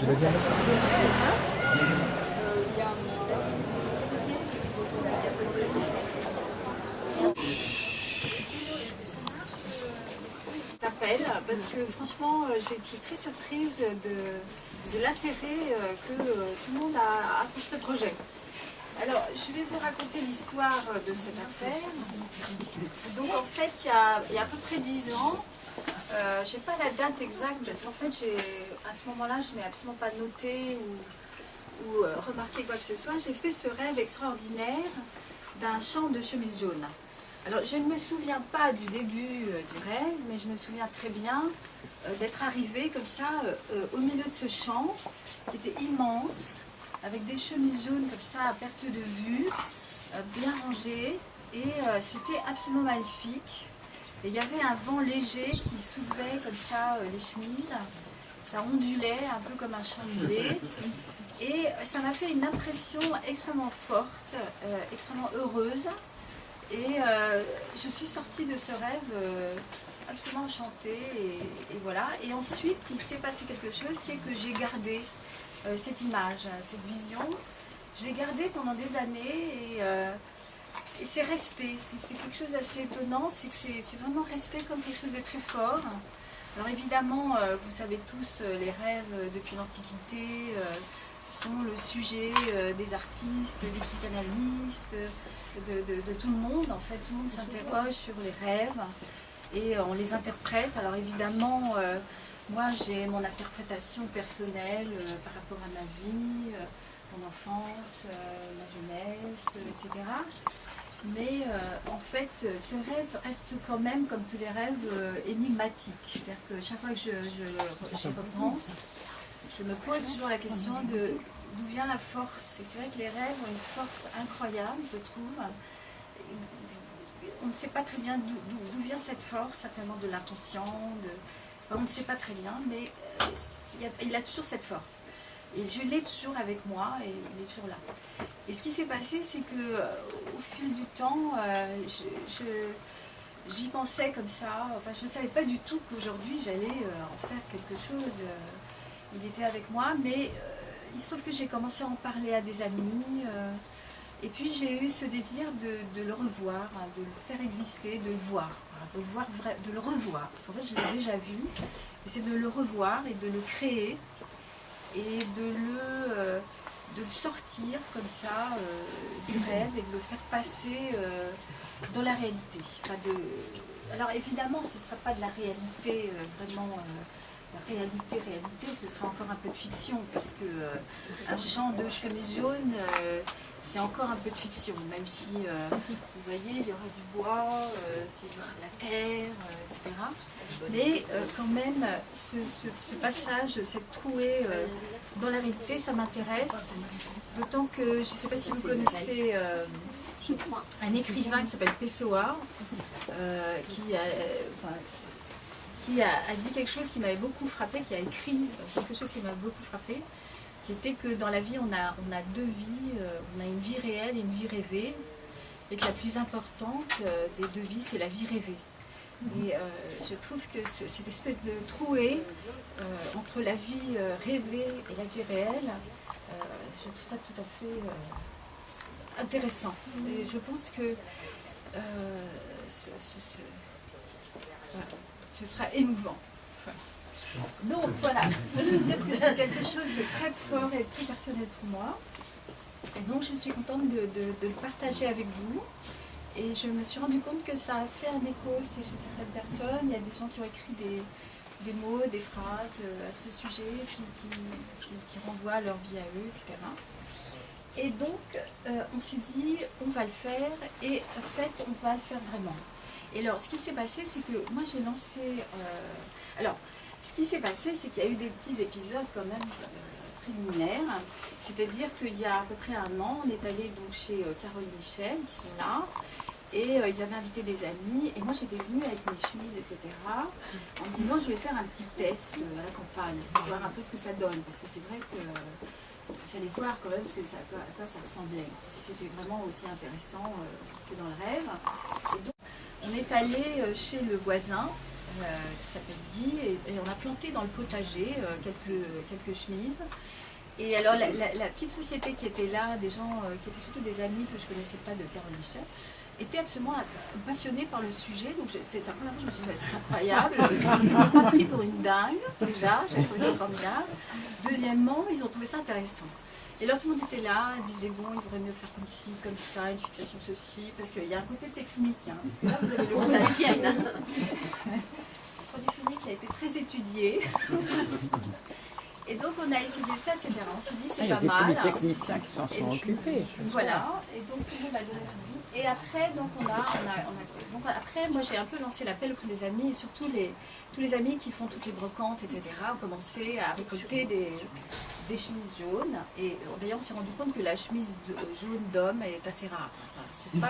T'appelle parce que franchement j'ai été très surprise de l'intérêt que tout le monde a pour ce projet. Alors je vais vous raconter l'histoire de cette affaire. Donc en fait il y a à peu près 10 ans, je n'ai pas la date exacte parce qu'en fait à ce moment-là je n'ai absolument pas noté ou remarqué quoi que ce soit. J'ai fait ce rêve extraordinaire d'un champ de chemise jaune. Alors, je ne me souviens pas du début du rêve, mais je me souviens très bien d'être arrivée comme ça au milieu de ce champ, qui était immense, avec des chemises jaunes comme ça à perte de vue, bien rangées, et c'était absolument magnifique. Et il y avait un vent léger qui soulevait comme ça les chemises, ça ondulait un peu comme un champ de blé, et ça m'a fait une impression extrêmement forte, extrêmement heureuse. Et je suis sortie de ce rêve absolument enchantée et voilà. Et ensuite, il s'est passé quelque chose qui est que j'ai gardé cette image, cette vision. Je l'ai gardée pendant des années et c'est resté. C'est quelque chose d'assez étonnant, c'est que c'est vraiment resté comme quelque chose de très fort. Alors évidemment, vous savez tous, les rêves depuis l'Antiquité sont le sujet des artistes, des psychanalystes, de tout le monde. En fait, tout le monde s'interroge sur les rêves et on les interprète. Alors évidemment, moi j'ai mon interprétation personnelle par rapport à ma vie, mon enfance, ma jeunesse, etc. Mais en fait, ce rêve reste quand même, comme tous les rêves, énigmatique. C'est-à-dire que chaque fois que j'y repense, je me pose toujours la question de d'où vient la force. Et c'est vrai que les rêves ont une force incroyable, je trouve. On ne sait pas très bien d'où vient cette force, certainement de l'inconscient. Enfin, on ne sait pas très bien, mais il a toujours cette force. Et je l'ai toujours avec moi et il est toujours là. Et ce qui s'est passé, c'est que au fil du temps, j'y pensais comme ça. Enfin, je ne savais pas du tout qu'aujourd'hui j'allais en faire quelque chose. Il était avec moi, mais il se trouve que j'ai commencé à en parler à des amis. Et puis j'ai eu ce désir de le revoir, hein, de le faire exister, de le voir, de le revoir. Parce qu'en fait, je l'ai déjà vu. Et c'est de le revoir et de le créer et de le sortir comme ça du rêve et de le faire passer dans la réalité. Enfin, alors évidemment, ce ne sera pas de la réalité vraiment. La réalité, ce sera encore un peu de fiction, parce que un champ de chemise jaune, c'est encore un peu de fiction, même si, vous voyez, il y aura du bois, il y aura de la terre, etc. Mais quand même, ce passage, cette trouée dans la réalité, ça m'intéresse, d'autant que, je ne sais pas si vous connaissez un écrivain qui s'appelle Pessoa, qui a dit quelque chose qui m'avait beaucoup frappé, qui a écrit quelque chose qui m'a beaucoup frappé, qui était que dans la vie, on a deux vies, on a une vie réelle et une vie rêvée, et que la plus importante des deux vies, c'est la vie rêvée. Et je trouve que cette espèce de trouée entre la vie rêvée et la vie réelle, je trouve ça tout à fait intéressant. Et je pense que ce sera émouvant. Voilà. Donc voilà, je veux dire que c'est quelque chose de très fort et très personnel pour moi. Et donc je suis contente de le partager avec vous. Et je me suis rendu compte que ça a fait un écho chez certaines personnes. Il y a des gens qui ont écrit des mots, des phrases à ce sujet, qui renvoient à leur vie à eux, etc. Et donc on s'est dit, on va le faire, et en fait on va le faire vraiment. Et alors, ce qui s'est passé, c'est que moi j'ai lancé... alors, ce qui s'est passé, c'est qu'il y a eu des petits épisodes quand même préliminaires. C'est-à-dire qu'il y a à peu près un an, on est allé donc chez Carole et Michel, qui sont là. Et ils avaient invité des amis. Et moi j'étais venue avec mes chemises, etc. En me disant, je vais faire un petit test à la campagne, pour voir un peu ce que ça donne. Parce que c'est vrai que... il fallait voir quand même à quoi ça ressemblait. Si c'était vraiment aussi intéressant que dans le rêve. Et donc, on est allé chez le voisin qui s'appelle Guy, et on a planté dans le potager quelques chemises. Et alors la petite société qui était là, des gens qui étaient surtout des amis que je ne connaissais pas de Carole Michel, était absolument passionnée par le sujet. Donc c'est la première fois que je me suis dit, c'est incroyable. Ils m'ont pas pris pour une dingue, déjà, j'ai trouvé ça formidable. Deuxièmement, ils ont trouvé ça intéressant. Et alors tout le monde était là, disait bon, il vaudrait mieux faire comme ci, comme ça, une fixation ceci, parce qu'il y a un côté technique. Hein, parce que là, vous avez le produit fini qui a été très étudié. Et donc on a essayé ça, etc. On s'est dit c'est pas mal. Il y a des techniciens qui s'en sont occupés. Voilà, et donc tout le monde a donné son vie. Et après, donc donc après, moi j'ai un peu lancé l'appel auprès des amis, et surtout tous les amis qui font toutes les brocantes, etc. ont commencé à récolter des chemises jaunes. Et d'ailleurs on s'est rendu compte que la chemise jaune d'homme est assez rare. Enfin,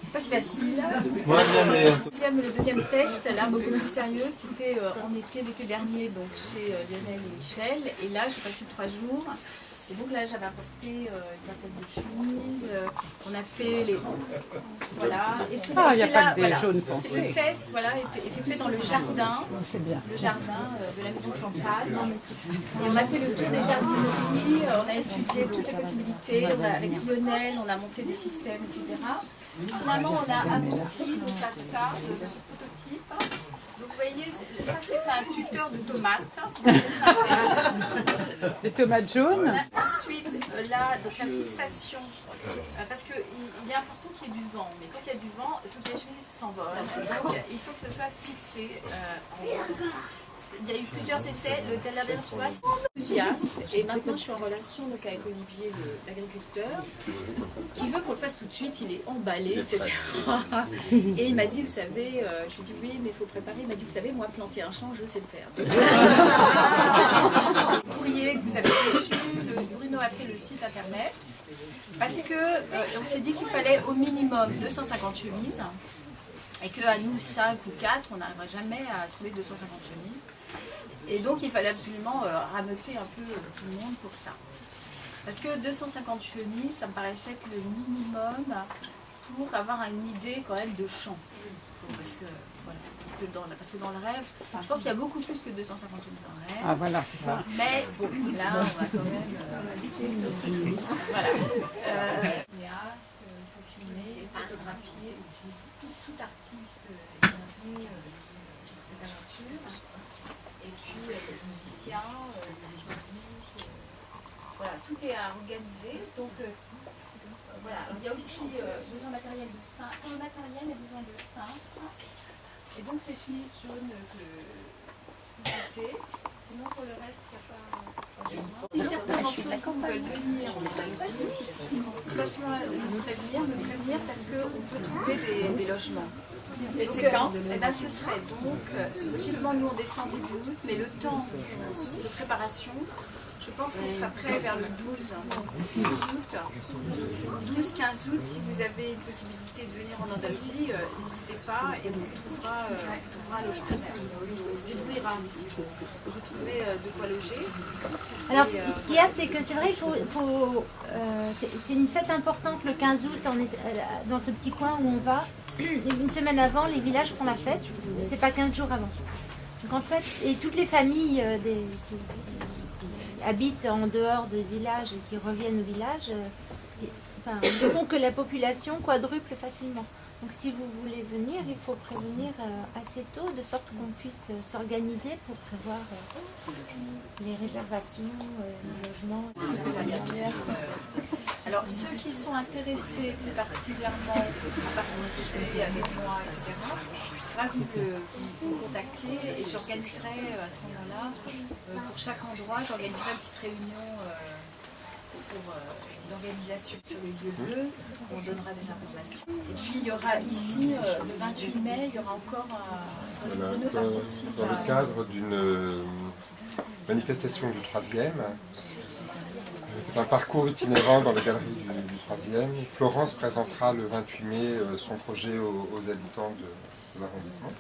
c'est pas si facile. Le deuxième test, là, beaucoup plus sérieux, c'était en été, l'été dernier, donc chez Lionel et Michel. Et là, j'ai passé 3 jours. Et donc là, j'avais apporté une vingtaine de chemises. On a fait les... Voilà. Et c'est il n'y a pas que des voilà, jaunes foncés. le test était fait dans le jardin. Le jardin de la maison de campagne. Et on a fait le tour des jardineries. On a étudié toutes les possibilités. Avec Lionel, on a monté des systèmes, etc. Finalement, on a abouti donc à ça, de ce prototype. Donc vous voyez, ça c'est un tuteur de tomates. Des tomates jaunes. Ensuite, là, donc la fixation, parce qu'il est important qu'il y ait du vent, mais quand il y a du vent, toutes les chemises s'envolent. Donc il faut que ce soit fixé en haut. Il y a eu plusieurs essais, le dernier fois, c'est enthousiaste. Et maintenant, je suis en relation donc, avec Olivier, l'agriculteur, qui veut qu'on le fasse tout de suite. Il est emballé, etc. Et il m'a dit, vous savez, je lui ai dit oui, mais il faut préparer. Il m'a dit, vous savez, moi, planter un champ, je sais le faire. Le courrier que vous avez reçu, Bruno a fait le site internet, parce que on s'est dit qu'il fallait au minimum 250 chemises. Et qu'à nous 5 ou 4, on n'arrivera jamais à trouver 250 chemises. Et donc il fallait absolument rameuter un peu tout le monde pour ça. Parce que 250 chemises, ça me paraissait être le minimum pour avoir une idée quand même de champ. Parce que, voilà, parce que dans le rêve, je pense qu'il y a beaucoup plus que 250 chemises dans le rêve. Ah voilà, c'est ça. Mais bon, là on va quand même... voilà. Il faut filmer, photographier. Tout artiste est bienvenu sur cette aventure. Et puis les musiciens, les journalistes, voilà, tout est à organiser. Donc voilà, alors, il y a aussi besoin de matériel de cintre. Pour le matériel, il y a besoin de cintre. Et donc ces chemises jaunes que vous savez, sinon pour le reste, il n'y a pas besoin. Si certains d'entre vous veulent venir en Andalousie, me prévenir parce qu'on peut trouver des logements. Et c'est quand ce serait donc, logiquement nous on descend début août, mais le temps de préparation, je pense qu'on sera prêt vers le 12 août. 12-15 août, si vous avez une possibilité de venir en Andalousie, n'hésitez pas et on vous trouvera un logement. On vous débrouillera, vous trouverez de quoi loger. Alors ce qu'il y a, c'est que c'est vrai, c'est une fête importante le 15 août, on est dans ce petit coin où on va. Une semaine avant, les villages font la fête, c'est pas 15 jours avant. Donc en fait, et toutes les familles qui habitent en dehors des villages et qui reviennent au village, ne font que la population quadruple facilement. Donc si vous voulez venir, il faut prévenir assez tôt, de sorte qu'on puisse s'organiser pour prévoir les réservations, les logements, etc. Alors ceux qui sont intéressés plus particulièrement à participer avec moi, etc., je voudrais que vous me contactiez et j'organiserai à ce moment-là, pour chaque endroit, j'organiserai une petite réunion pour l'organisation sur les lieux bleus, on donnera des informations. Et puis il y aura ici, le 28 mai, il y aura encore un participe. Dans le cadre d'une manifestation du 3e, un parcours itinérant dans les galeries du 3e, Florence présentera le 28 mai son projet aux habitants de l'arrondissement.